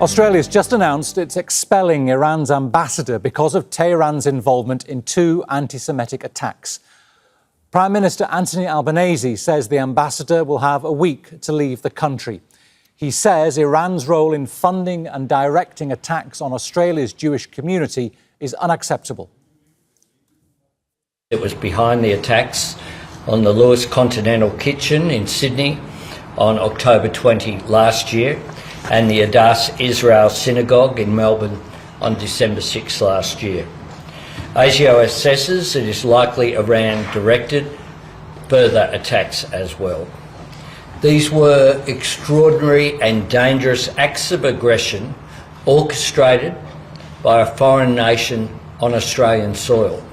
Australia's just announced it's expelling Iran's ambassador because of Tehran's involvement in two anti-Semitic attacks. Prime Minister Anthony Albanese says the ambassador will have a week to leave the country. He says Iran's role in funding and directing attacks on Australia's Jewish community is unacceptable. It was behind the attacks on the Lewis Continental Kitchen in Sydney on October 20 last year and the Adass Israel Synagogue in Melbourne on December 6 last year. ASIO assesses it is likely Iran directed further attacks as well. These were extraordinary and dangerous acts of aggression orchestrated by a foreign nation on Australian soil.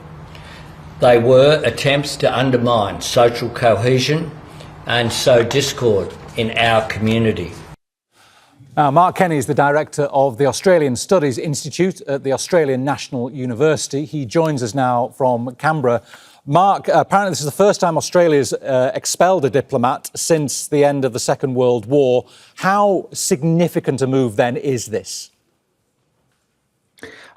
They were attempts to undermine social cohesion and sow discord in our community. Mark Kenny is the director of the Australian Studies Institute at the Australian National University. He joins us now from Canberra. Mark, apparently this is the first time Australia's expelled a diplomat since the end of the Second World War. How significant a move then is this?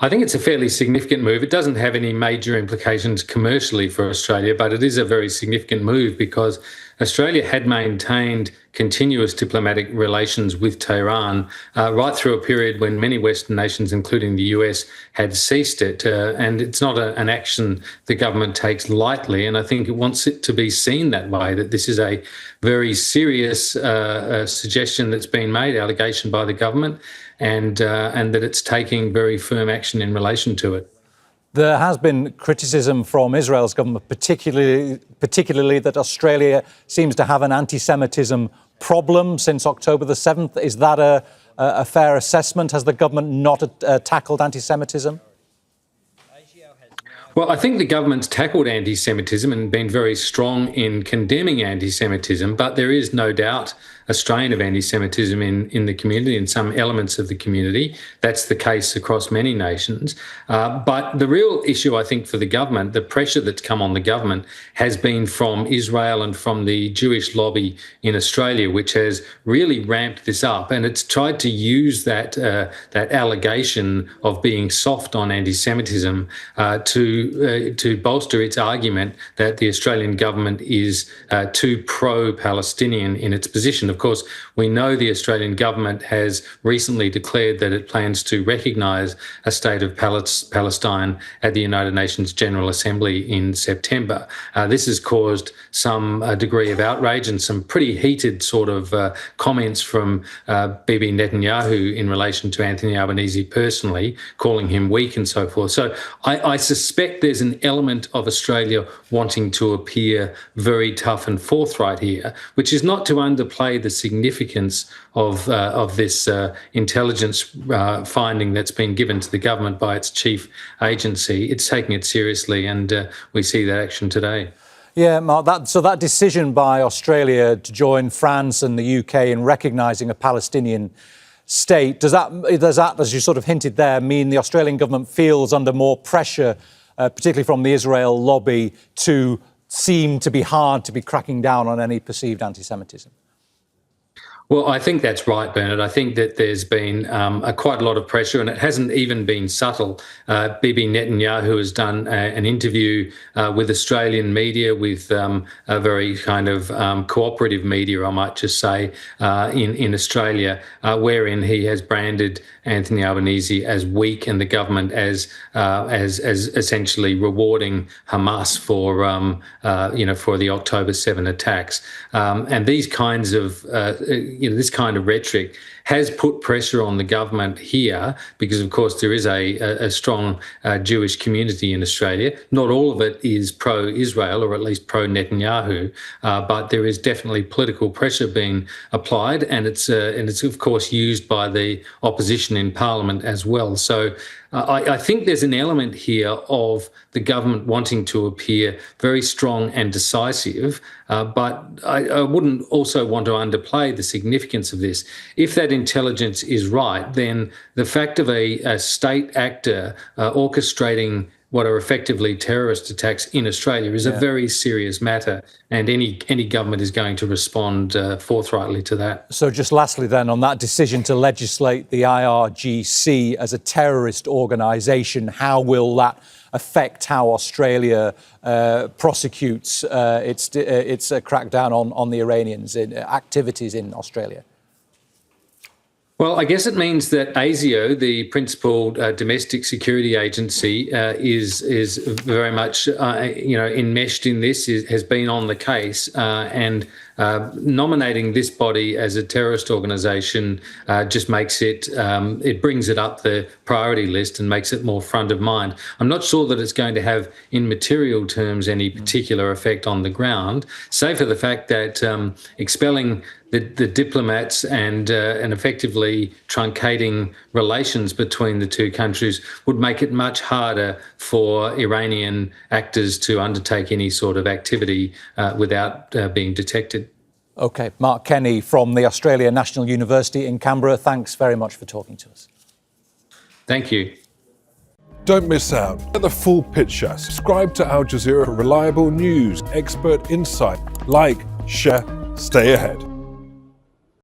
I think it's a fairly significant move. It doesn't have any major implications commercially for Australia, but it is a very significant move because Australia had maintained continuous diplomatic relations with Tehran right through a period when many Western nations, including the US, had ceased it. And it's not an action the government takes lightly. And I think it wants it to be seen that way, that this is a very serious suggestion that's been made, allegation by the government, and that it's taking very firm action in relation to it. There has been criticism from Israel's government, particularly that Australia seems to have an anti-Semitism problem since October the 7th. Is that a fair assessment? Has the government not tackled anti-Semitism? Well, I think the government's tackled anti-Semitism and been very strong in condemning anti-Semitism, but there is no doubt a strain of anti-Semitism in the community, in some elements of the community. That's the case across many nations. But the real issue, I think, for the government, the pressure that's come on the government, has been from Israel and from the Jewish lobby in Australia, which has really ramped this up. And it's tried to use that allegation of being soft on anti-Semitism to bolster its argument that the Australian government is too pro-Palestinian in its position. Of course, we know the Australian government has recently declared that it plans to recognise a state of Palestine at the United Nations General Assembly in September. This has caused some degree of outrage and some pretty heated sort of comments from Bibi Netanyahu in relation to Anthony Albanese personally, calling him weak and so forth. So I suspect there's an element of Australia wanting to appear very tough and forthright here, which is not to underplay the significance of this intelligence finding that's been given to the government by its chief agency. It's taking it seriously, and we see that action today. Yeah, Mark, so that decision by Australia to join France and the UK in recognising a Palestinian state, does that, as you sort of hinted there, mean the Australian government feels under more pressure, particularly from the Israel lobby, to seem to be hard to be cracking down on any perceived anti-Semitism? Well, I think that's right, Bernard. I think that there's been quite a lot of pressure, and it hasn't even been subtle. Bibi Netanyahu has done an interview with Australian media, with a very kind of cooperative media, I might just say, in Australia, wherein he has branded Anthony Albanese as weak and the government as essentially rewarding Hamas for the October 7 attacks. And these kinds of this kind of rhetoric has put pressure on the government here because, of course, there is a strong Jewish community in Australia. Not all of it is pro-Israel, or at least pro-Netanyahu, but there is definitely political pressure being applied, and it's of course used by the opposition in Parliament as well. So I think there's an element here of the government wanting to appear very strong and decisive, but I wouldn't also want to underplay the significance of this. If that intelligence is right, then the fact of a state actor orchestrating what are effectively terrorist attacks in Australia is a very serious matter, and any government is going to respond forthrightly to that. So just lastly then, on that decision to legislate the IRGC as a terrorist organisation, how will that affect how Australia prosecutes its crackdown on the Iranians in activities in Australia? Well, I guess it means that ASIO, the principal domestic security agency, is very much enmeshed in this, has been on the case, and nominating this body as a terrorist organisation just makes it, it brings it up the priority list and makes it more front of mind. I'm not sure that it's going to have, in material terms, any particular effect on the ground, save for the fact that expelling the diplomats and effectively truncating relations between the two countries would make it much harder for Iranian actors to undertake any sort of activity without being detected. OK, Mark Kenny from the Australia National University in Canberra, thanks very much for talking to us. Thank you. Don't miss out. Get the full picture. Subscribe to Al Jazeera for reliable news, expert insight. Like, share, stay ahead.